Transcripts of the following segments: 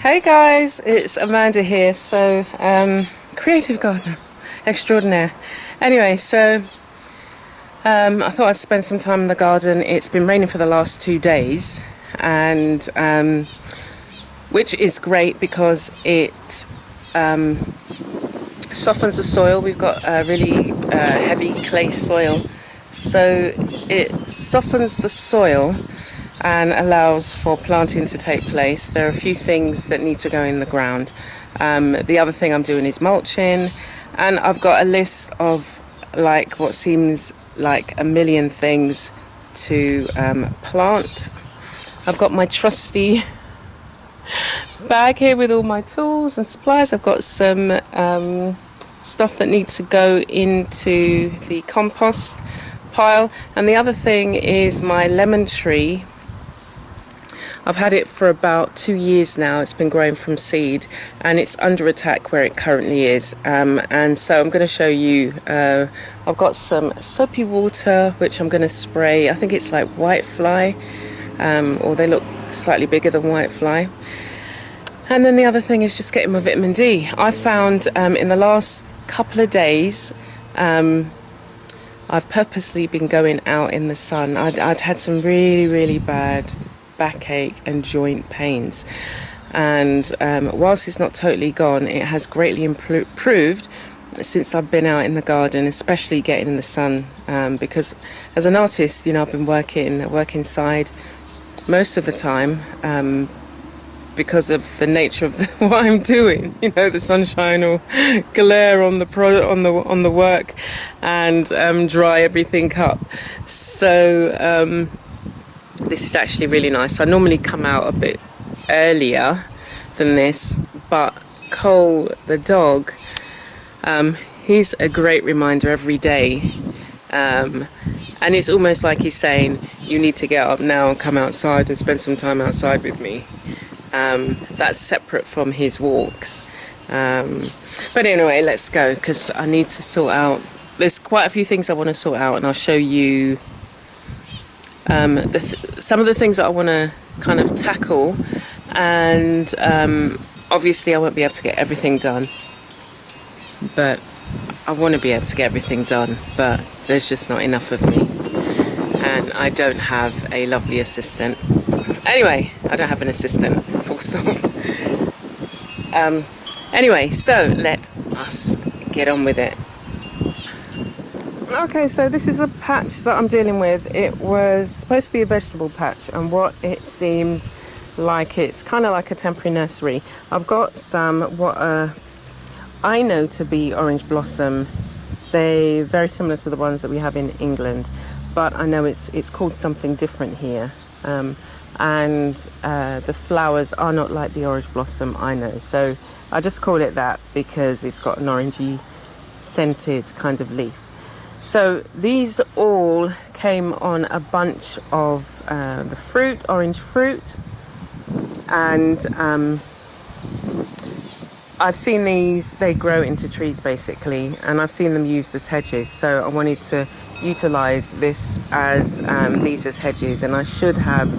Hey guys, it's Amanda here. So, creative gardener extraordinaire. Anyway, so I thought I'd spend some time in the garden. It's been raining for the last 2 days, and which is great because it softens the soil. We've got a really heavy clay soil, so it softens the soil and allows for planting to take place. There are a few things that need to go in the ground. The other thing I'm doing is mulching, and I've got a list of like what seems like a million things to plant. I've got my trusty bag here with all my tools and supplies. I've got some stuff that needs to go into the compost pile, and the other thing is my lemon tree. I've had it for about 2 years now. It's been growing from seed and it's under attack where it currently is, and so I'm going to show you. I've got some soapy water which I'm going to spray. I think it's like whitefly, or they look slightly bigger than whitefly. And then the other thing is just getting my vitamin D. I found in the last couple of days I've purposely been going out in the sun. I'd had some really bad backache and joint pains, and whilst it's not totally gone, it has greatly improved since I've been out in the garden, especially getting in the sun, because as an artist, you know, I've been work inside most of the time, because of the nature of what I'm doing. You know, the sunshine will glare on the product, on the work, and dry everything up. So this is actually really nice. I normally come out a bit earlier than this, but Cole, the dog, he's a great reminder every day, and it's almost like he's saying, you need to get up now and come outside and spend some time outside with me. That's separate from his walks, but anyway, let's go, because I need to sort out, there's quite a few things I want to sort out, and I'll show you some of the things that I want to kind of tackle, and obviously I won't be able to get everything done, but I want to be able to get everything done, but there's just not enough of me, and I don't have a lovely assistant. Anyway, I don't have an assistant, full stop. Anyway, so let us get on with it. Okay, so this is a patch that I'm dealing with. It was supposed to be a vegetable patch, and what it seems like, it's kind of like a temporary nursery. I've got some what I know to be orange blossom. They're very similar to the ones that we have in England, but I know it's called something different here, and the flowers are not like the orange blossom I know, so I just call it that because it's got an orangey scented kind of leaf. So these all came on a bunch of the fruit, orange fruit, and I've seen these, they grow into trees basically, and I've seen them used as hedges, so I wanted to utilize this as these as hedges, and I should have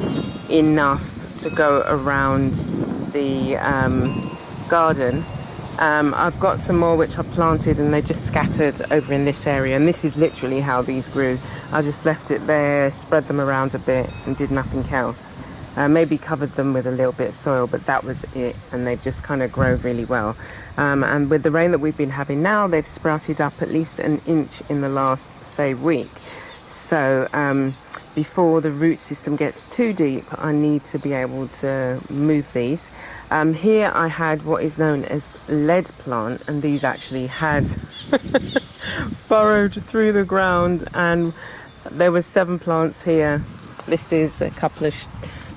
enough to go around the garden. I've got some more which I planted, and they just scattered over in this area, and this is literally how these grew. I just left it there, spread them around a bit, and did nothing else. Maybe covered them with a little bit of soil, but that was it, and they've just kind of grown really well. And with the rain that we've been having now, they've sprouted up at least an inch in the last, say, week. So before the root system gets too deep, I need to be able to move these. Here I had what is known as lead plant, and these actually had burrowed through the ground, and there were 7 plants here. This is a couple of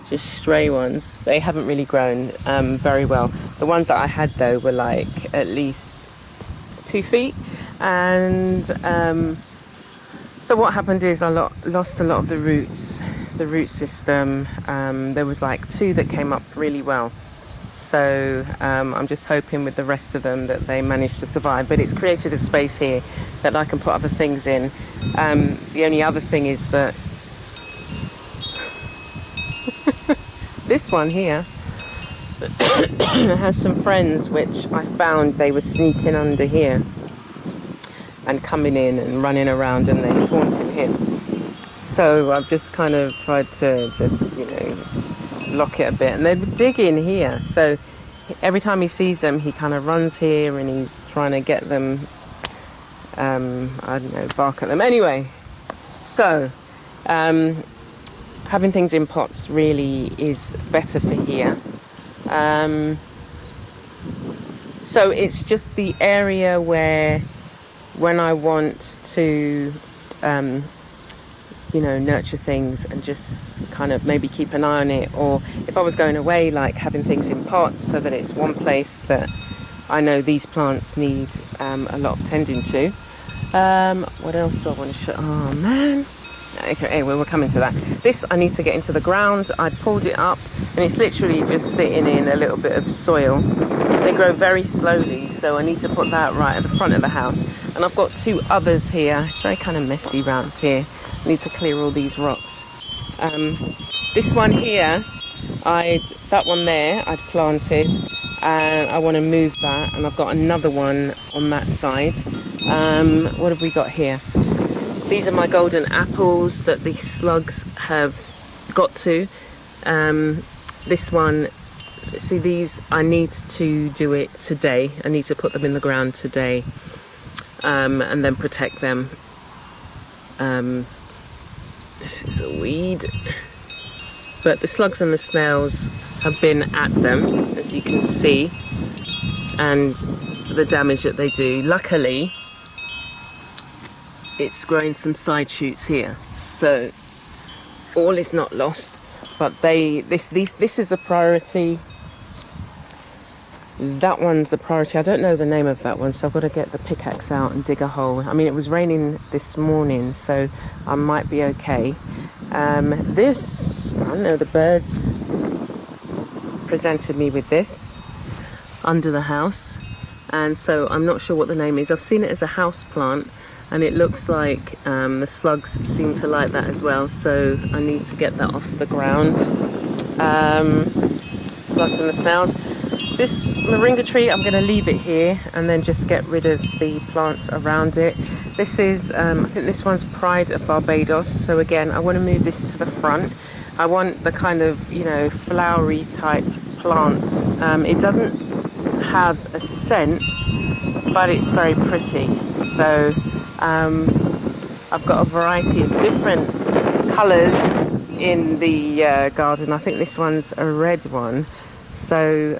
just stray ones. They haven't really grown very well. The ones that I had though were like at least 2 feet, and so what happened is I lost a lot of the root system. There was like 2 that came up really well, so I'm just hoping with the rest of them that they managed to survive, but it's created a space here that I can put other things in. The only other thing is that this one here It has some friends which I found they were sneaking under here and coming in and running around, and they're taunting him. So I've just kind of tried to just, lock it a bit. And they dig in here. So every time he sees them, he kind of runs here and he's trying to get them, I don't know, bark at them. Anyway, so having things in pots really is better for here. So it's just the area where when I want to, nurture things and just kind of maybe keep an eye on it, or if I was going away, like having things in pots so that it's one place that I know these plants need a lot of tending to. What else do I want to show? Oh man. Okay, anyway, we're coming to that. This I need to get into the ground. I pulled it up and it's literally just sitting in a little bit of soil. They grow very slowly, so I need to put that right at the front of the house. And I've got two others here. It's very kind of messy around here. I need to clear all these rocks. This one here, that one there I'd planted, and I want to move that, and I've got another one on that side. What have we got here? These are my golden apples that the slugs have got to. This one, see, these I need to do it today. I need to put them in the ground today, and then protect them. This is a weed, but the slugs and the snails have been at them, as you can see, and the damage that they do. Luckily, it's growing some side shoots here, so all is not lost. But this is a priority. That one's a priority. I don't know the name of that one, so I've got to get the pickaxe out and dig a hole. I mean, it was raining this morning, so I might be okay. This, I don't know, the birds presented me with this under the house, and so I'm not sure what the name is. I've seen it as a house plant, and it looks like the slugs seem to like that as well, so I need to get that off the ground. Slugs and the snails. This moringa tree, I'm going to leave it here and then just get rid of the plants around it. This is, I think this one's Pride of Barbados. So again, I want to move this to the front. I want the kind of, flowery type plants. It doesn't have a scent, but it's very pretty. So I've got a variety of different colours in the garden. I think this one's a red one. So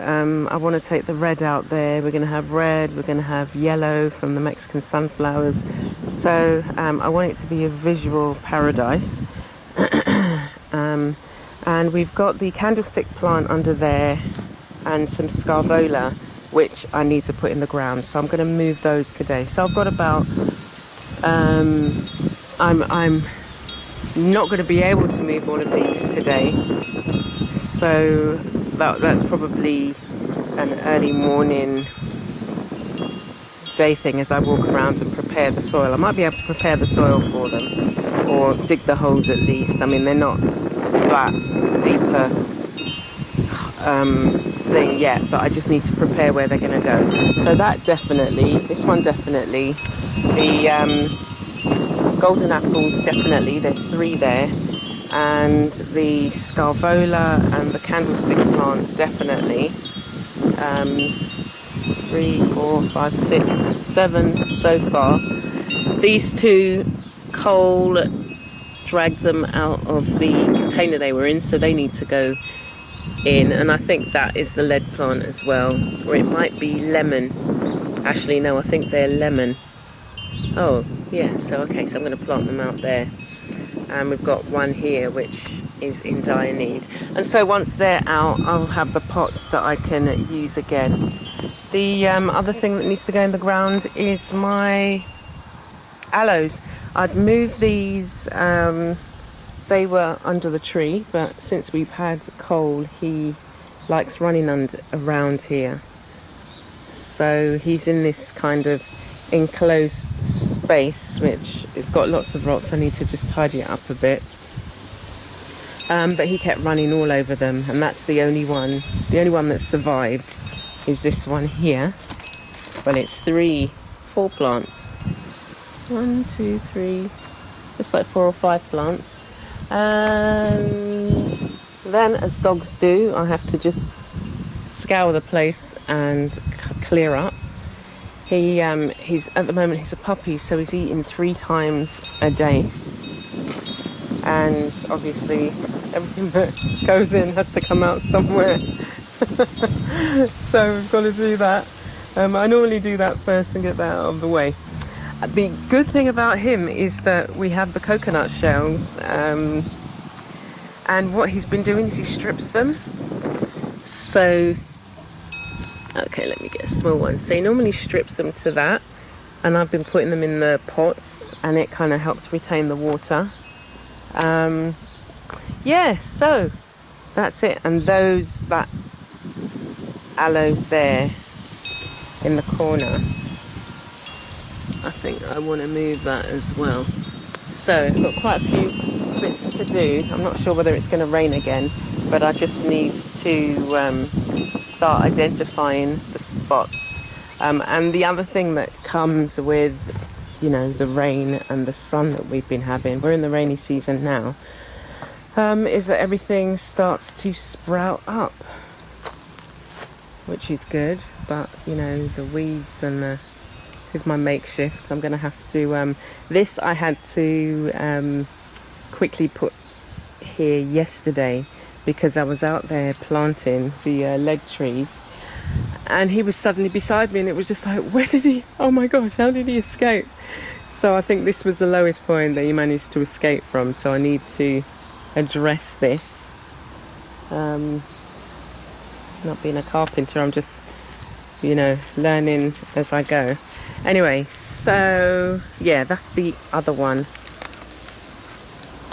I want to take the red out there. We're going to have red, we're going to have yellow from the Mexican sunflowers. So I want it to be a visual paradise. And we've got the candlestick plant under there and some scarvola, which I need to put in the ground. So I'm going to move those today. So I've got about, I'm not going to be able to move all of these today. So that's probably an early morning day thing as I walk around and prepare the soil. I might be able to prepare the soil for them, or dig the holes at least. I mean, they're not that deeper thing yet, but I just need to prepare where they're going to go. So that definitely, this one definitely, the golden apples definitely, there's 3 there. And the scarvola and the candlestick plant definitely. 3, 4, 5, 6, 7 so far. These 2, Cole dragged them out of the container they were in, so they need to go in. And I think that is the lead plant as well, or it might be lemon. Actually, no, I think they're lemon. Oh, yeah, so okay, so I'm going to plant them out there. And we've got one here which is in dire need. And so once they're out, I'll have the pots that I can use again. The other thing that needs to go in the ground is my aloes. I'd move these, they were under the tree, but since we've had Cole, he likes running around here. So he's in this kind of enclosed space which has got lots of rocks. I need to just tidy it up a bit. but he kept running all over them, and that's the only one that survived is this one here. Well, it's 4 plants. 1, 2, 3, just like 4 or 5 plants. And then, as dogs do, I have to just scour the place and clear up. He's at the moment he's a puppy, so he's eating 3 times a day, and obviously everything that goes in has to come out somewhere. So we've got to do that. I normally do that first and get that out of the way. The good thing about him is that we have the coconut shells, and what he's been doing is he strips them. So, okay, let me get a small one. So he normally strips them to that, and I've been putting them in the pots, and it kind of helps retain the water. Yeah, so that's it. And that aloes there in the corner, I think I want to move that as well. So I've got quite a few bits to do. I'm not sure whether it's going to rain again, but I just need to start identifying the spots. And the other thing that comes with, you know, the rain and the sun that we've been having, we're in the rainy season now, is that everything starts to sprout up, which is good. But, you know, the weeds and this is my makeshift. I'm going to have to, this I had to quickly put here yesterday because I was out there planting the leg trees, and he was suddenly beside me, and it was just like, where did he, oh my gosh, how did he escape? So I think this was the lowest point that he managed to escape from, so I need to address this. Not being a carpenter, I'm just, you know, learning as I go. Anyway, so yeah, that's the other one.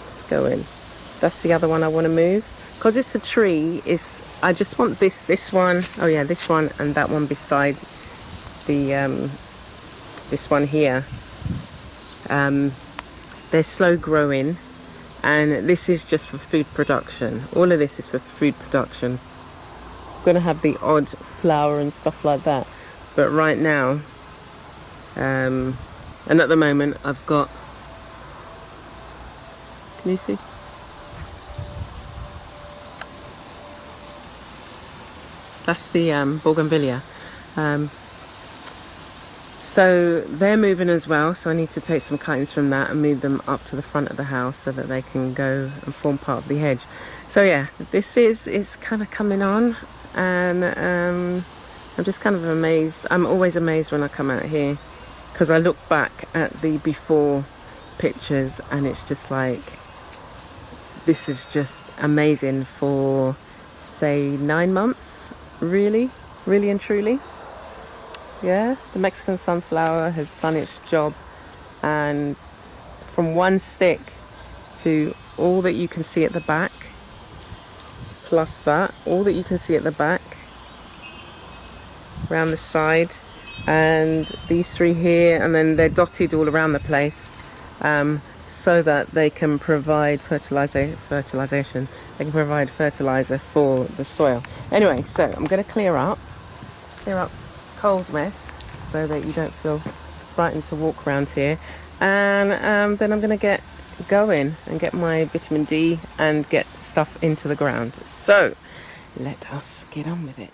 Let's go in. That's the other one I want to move. Because it's a tree, I just want this one, oh yeah, this one and that one beside the, this one here. They're slow growing, and this is just for food production. All of this is for food production. I'm going to have the odd flower and stuff like that. But right now, and at the moment, I've got, can you see? That's the bougainvillea. So they're moving as well, so I need to take some cuttings from that and move them up to the front of the house so that they can go and form part of the hedge. So yeah, it's kind of coming on, and I'm just kind of amazed. I'm always amazed when I come out here, because I look back at the before pictures and it's just like, this is just amazing for, say, 9 months. Really and truly. Yeah, the Mexican sunflower has done its job, and from one stick to all that you can see at the back, plus that, all that you can see at the back, around the side, and these 3 here, and then they're dotted all around the place, so that they can provide fertilization. They can provide fertilizer for the soil. Anyway, so I'm going to clear up Cole's mess so that you don't feel frightened to walk around here, and then I'm going to get going and get my vitamin D and get stuff into the ground. So let us get on with it.